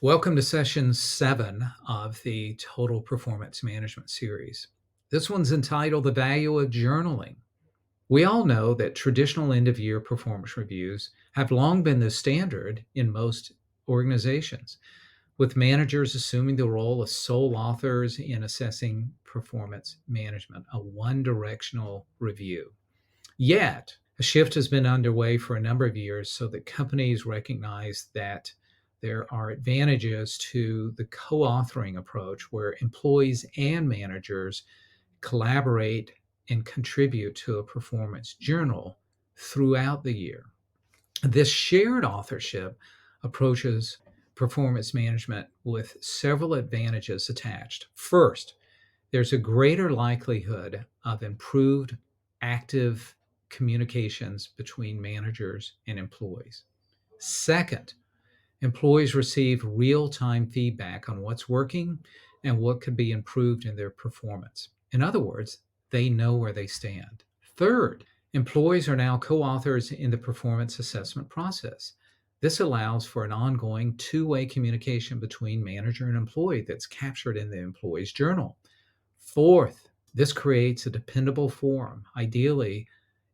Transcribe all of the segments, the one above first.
Welcome to session 7 of the Total Performance Management series. This one's entitled The Value of Journaling. We all know that traditional end of year performance reviews have long been the standard in most organizations, with managers assuming the role of sole authors in assessing performance management, a one directional review. Yet, a shift has been underway for a number of years so that companies recognize that there are advantages to the co authoring approach where employees and managers collaborate and contribute to a performance journal throughout the year. This shared authorship approaches performance management with several advantages attached. First, there's a greater likelihood of improved active communications between managers and employees. Second, employees receive real time feedback on what's working and what could be improved in their performance. In other words, they know where they stand. Third, employees are now co authors in the performance assessment process. This allows for an ongoing two-way communication between manager and employee that's captured in the employee's journal. Fourth, this creates a dependable forum, ideally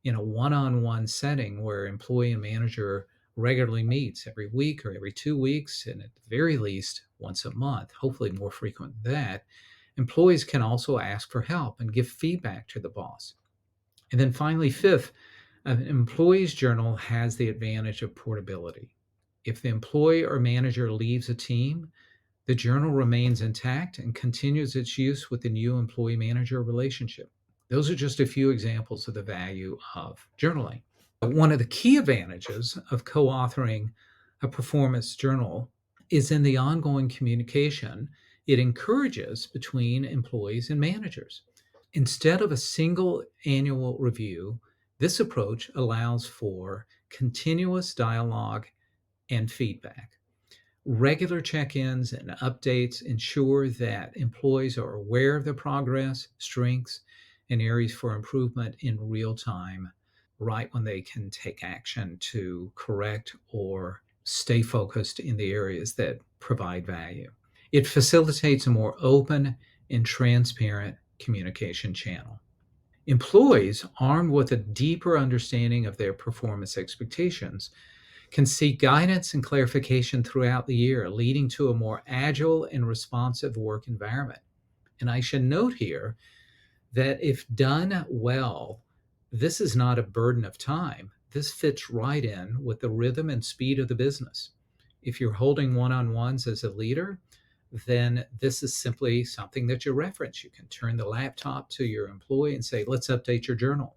in a one-on-one setting where employee and manager regularly meets every week or every 2 weeks, and at the very least once a month, hopefully more frequent than that. Employees can also ask for help and give feedback to the boss. And then finally, fifth, an employee's journal has the advantage of portability. If the employee or manager leaves a team, the journal remains intact and continues its use with the new employee manager relationship. Those are just a few examples of the value of journaling. One of the key advantages of co authoring a performance journal is in the ongoing communication it encourages between employees and managers. Instead of a single annual review, this approach allows for continuous dialogue and feedback. Regular check ins and updates ensure that employees are aware of their progress, strengths, and areas for improvement in real time, right when they can take action to correct or stay focused in the areas that provide value. It facilitates a more open and transparent communication channel. Employees, armed with a deeper understanding of their performance expectations, can seek guidance and clarification throughout the year, leading to a more agile and responsive work environment. And I should note here that if done well, this is not a burden of time. This fits right in with the rhythm and speed of the business. If you're holding one on ones as a leader, then this is simply something that you reference. You can turn the laptop to your employee and say, let's update your journal.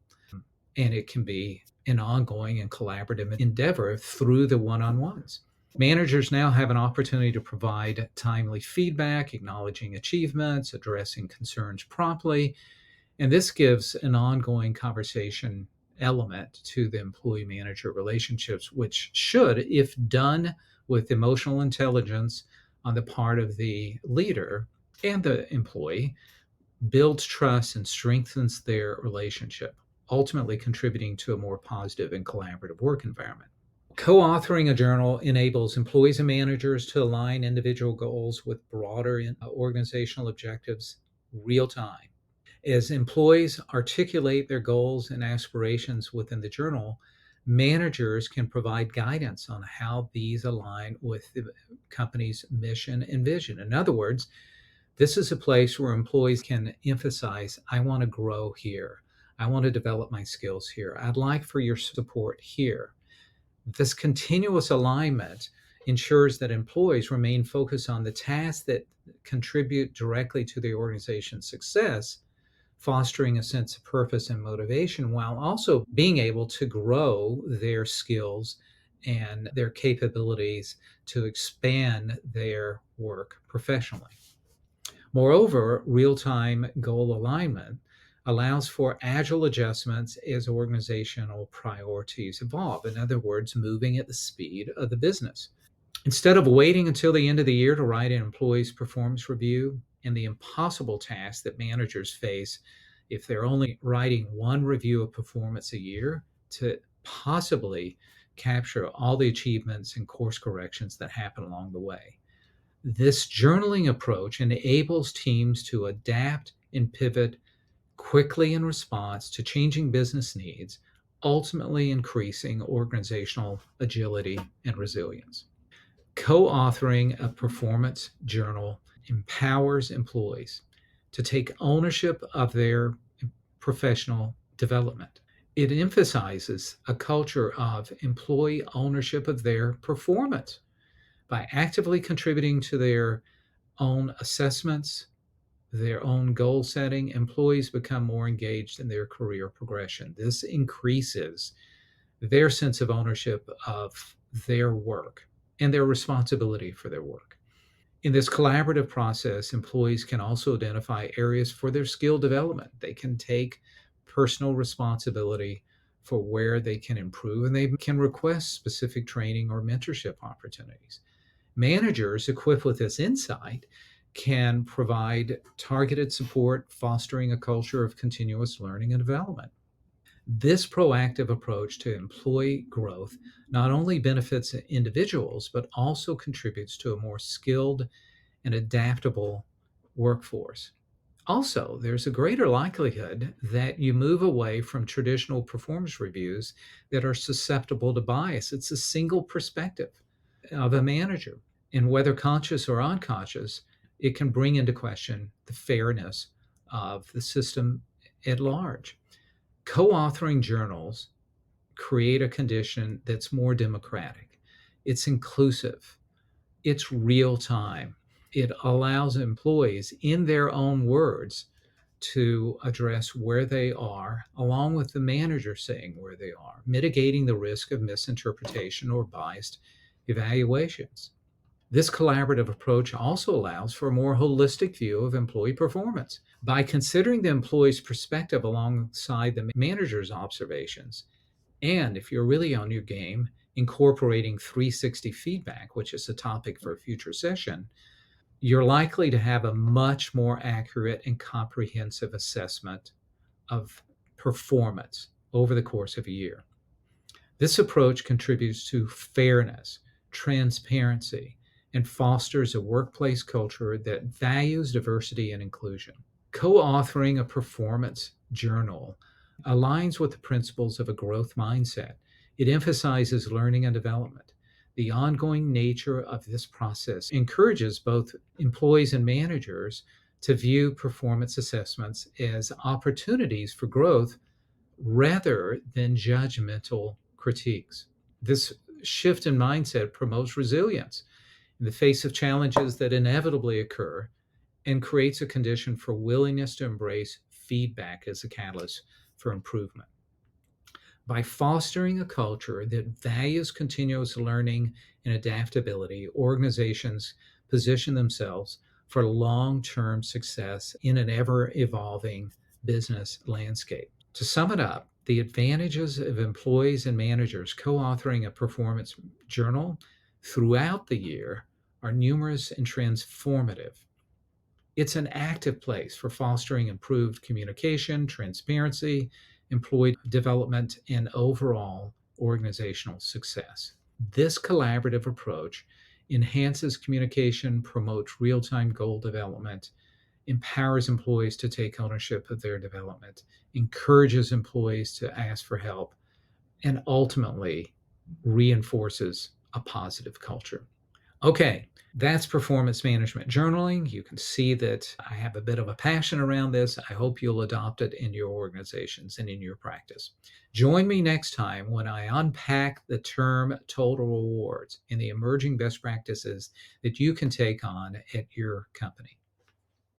And it can be an ongoing and collaborative endeavor through the one on ones. Managers now have an opportunity to provide timely feedback, acknowledging achievements, addressing concerns promptly, and this gives an ongoing conversation element to the employee manager relationships, which should, if done with emotional intelligence on the part of the leader and the employee, builds trust and strengthens their relationship, ultimately contributing to a more positive and collaborative work environment. Co authoring a journal enables employees and managers to align individual goals with broader organizational objectives real time. As employees articulate their goals and aspirations within the journal, managers can provide guidance on how these align with the company's mission and vision. In other words, this is a place where employees can emphasize, I want to grow here. I want to develop my skills here. I'd like for your support here. This continuous alignment ensures that employees remain focused on the tasks that contribute directly to the organization's success, fostering a sense of purpose and motivation while also being able to grow their skills and their capabilities to expand their work professionally. Moreover, real time goal alignment allows for agile adjustments as organizational priorities evolve. In other words, moving at the speed of the business. Instead of waiting until the end of the year to write an employee's performance review and the impossible task that managers face if they're only writing one review of performance a year to possibly capture all the achievements and course corrections that happen along the way. This journaling approach enables teams to adapt and pivot quickly in response to changing business needs, ultimately increasing organizational agility and resilience. Co authoring a performance journal empowers employees to take ownership of their professional development. It emphasizes a culture of employee ownership of their performance. By actively contributing to their own assessments, their own goal setting, employees become more engaged in their career progression. This increases their sense of ownership of their work and their responsibility for their work. In this collaborative process, employees can also identify areas for their skill development. They can take personal responsibility for where they can improve, and they can request specific training or mentorship opportunities. Managers equipped with this insight can provide targeted support, fostering a culture of continuous learning and development. This proactive approach to employee growth not only benefits individuals, but also contributes to a more skilled and adaptable workforce. Also, there's a greater likelihood that you move away from traditional performance reviews that are susceptible to bias. It's a single perspective of a manager. And whether conscious or unconscious, it can bring into question the fairness of the system at large. Co authoring journals create a condition that's more democratic, it's inclusive, it's real time. It allows employees, in their own words, to address where they are, along with the manager saying where they are, mitigating the risk of misinterpretation or biased evaluations. This collaborative approach also allows for a more holistic view of employee performance. By considering the employee's perspective alongside the manager's observations, and if you're really on your game, incorporating 360 feedback, which is a topic for a future session, you're likely to have a much more accurate and comprehensive assessment of performance over the course of a year. This approach contributes to fairness, transparency, and fosters a workplace culture that values diversity and inclusion. Co authoring a performance journal aligns with the principles of a growth mindset. It emphasizes learning and development. The ongoing nature of this process encourages both employees and managers to view performance assessments as opportunities for growth rather than judgmental critiques. This shift in mindset promotes resilience in the face of challenges that inevitably occur and creates a condition for willingness to embrace feedback as a catalyst for improvement. By fostering a culture that values continuous learning and adaptability, organizations position themselves for long term success in an ever evolving business landscape. To sum it up, the advantages of employees and managers co authoring a performance journal throughout the year are numerous and transformative. It's an active place for fostering improved communication, transparency, employee development, and overall organizational success. This collaborative approach enhances communication, promotes real time goal development, empowers employees to take ownership of their development, encourages employees to ask for help, and ultimately reinforces a positive culture. Okay, that's performance management journaling. You can see that I have a bit of a passion around this. I hope you'll adopt it in your organizations and in your practice. Join me next time when I unpack the term total rewards and the emerging best practices that you can take on at your company.